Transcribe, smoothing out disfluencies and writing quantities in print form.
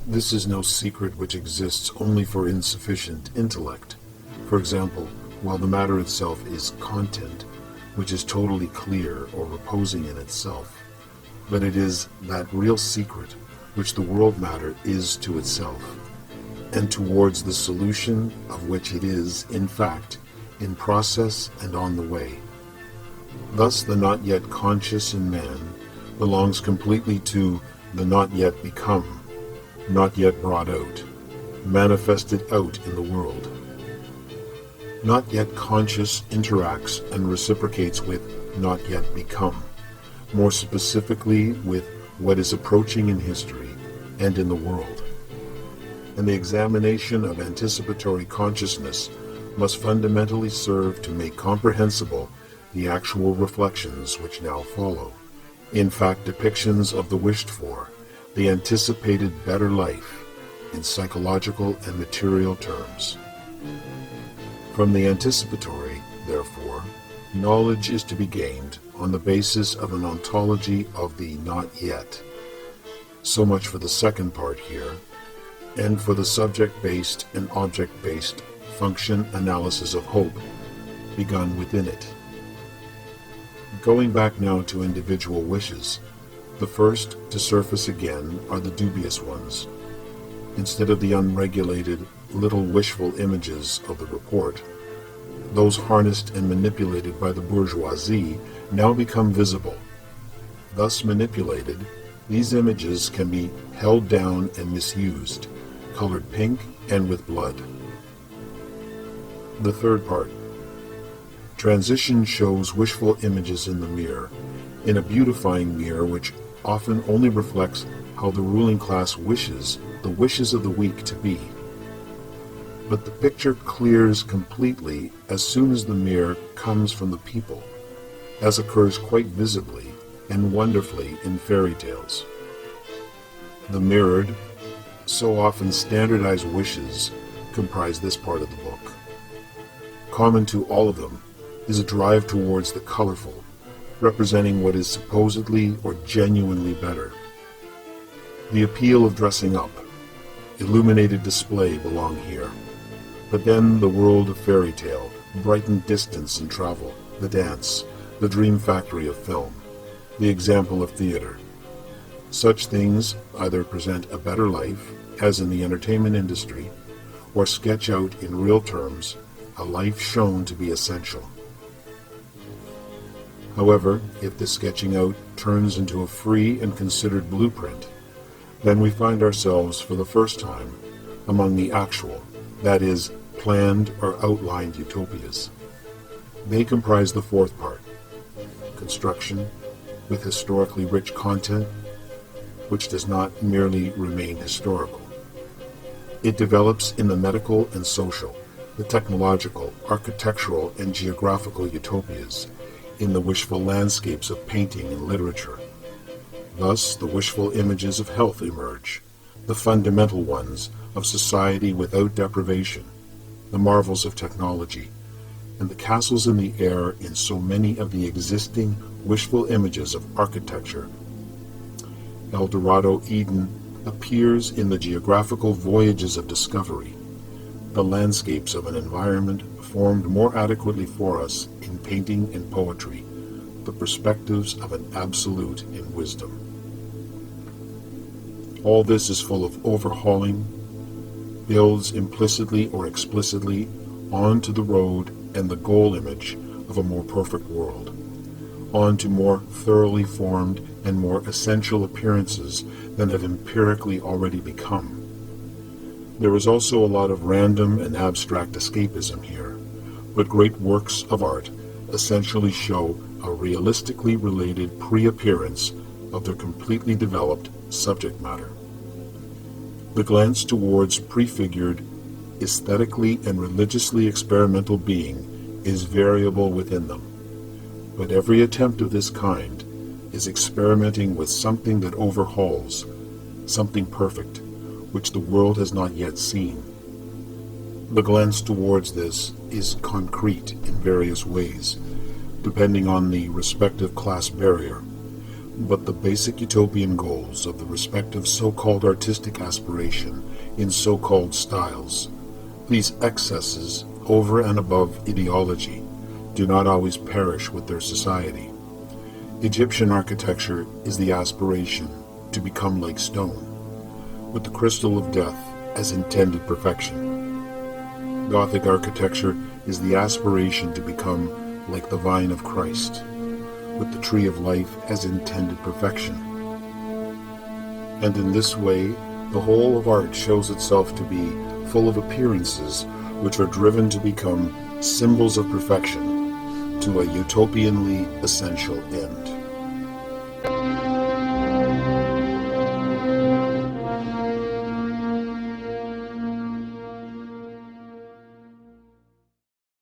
This is no secret which exists only for insufficient intellect. For example, while the matter itself is content, which is totally clear or reposing in itself, but it is that real secret which the world matter is to itself, and towards the solution of which it is, in fact, in process and on the way. Thus the not yet conscious in man belongs completely to the not yet become, not yet brought out, manifested out in the world. Not yet conscious interacts and reciprocates with not yet become, more specifically with what is approaching in history and in the world. And the examination of anticipatory consciousness must fundamentally serve to make comprehensible the actual reflections which now follow, in fact depictions of the wished for, the anticipated better life, in psychological and material terms. From the anticipatory, therefore, knowledge is to be gained on the basis of an ontology of the not yet. So much for the second part here, and for the subject-based and object-based function analysis of hope begun within it. Going back now to individual wishes, the first to surface again are the dubious ones. Instead of the unregulated, little wishful images of the report, those harnessed and manipulated by the bourgeoisie now become visible. Thus manipulated, these images can be held down and misused, colored pink and with blood. The third part. Transition shows wishful images in the mirror, in a beautifying mirror which often only reflects how the ruling class wishes the wishes of the weak to be. But the picture clears completely as soon as the mirror comes from the people, as occurs quite visibly and wonderfully in fairy tales. The mirrored, so often standardized wishes comprise this part of the book. Common to all of them is a drive towards the colorful, representing what is supposedly or genuinely better. The appeal of dressing up, illuminated display belong here. But then the world of fairy tale, brightened distance and travel, the dance, the dream factory of film, the example of theater. Such things either present a better life, as in the entertainment industry, or sketch out in real terms a life shown to be essential. However, if the sketching out turns into a free and considered blueprint, then we find ourselves for the first time among the actual, that is, planned or outlined utopias. They comprise the fourth part, construction, with historically rich content, which does not merely remain historical. It develops in the medical and social, the technological, architectural, and geographical utopias, in the wishful landscapes of painting and literature. Thus, the wishful images of health emerge, the fundamental ones of society without deprivation, the marvels of technology, and the castles in the air in so many of the existing wishful images of architecture. El Dorado Eden appears in the geographical voyages of discovery, the landscapes of an environment formed more adequately for us in painting and poetry, the perspectives of an absolute in wisdom. All this is full of overhauling, builds implicitly or explicitly onto the road and the goal image of a more perfect world, onto more thoroughly formed and more essential appearances than have empirically already become. There is also a lot of random and abstract escapism here, but great works of art essentially show a realistically related pre-appearance of their completely developed subject matter. The glance towards prefigured, aesthetically and religiously experimental being is variable within them, but every attempt of this kind is experimenting with something that overhauls, something perfect, which the world has not yet seen. The glance towards this is concrete in various ways, depending on the respective class barrier, But the basic utopian goals of the respective so-called artistic aspiration in so-called styles, these excesses over and above ideology, do not always perish with their society. Egyptian architecture is the aspiration to become like stone, with the crystal of death as intended perfection. Gothic architecture is the aspiration to become like the vine of Christ, with the tree of life as intended perfection. And in this way, the whole of art shows itself to be full of appearances which are driven to become symbols of perfection to a utopianly essential end.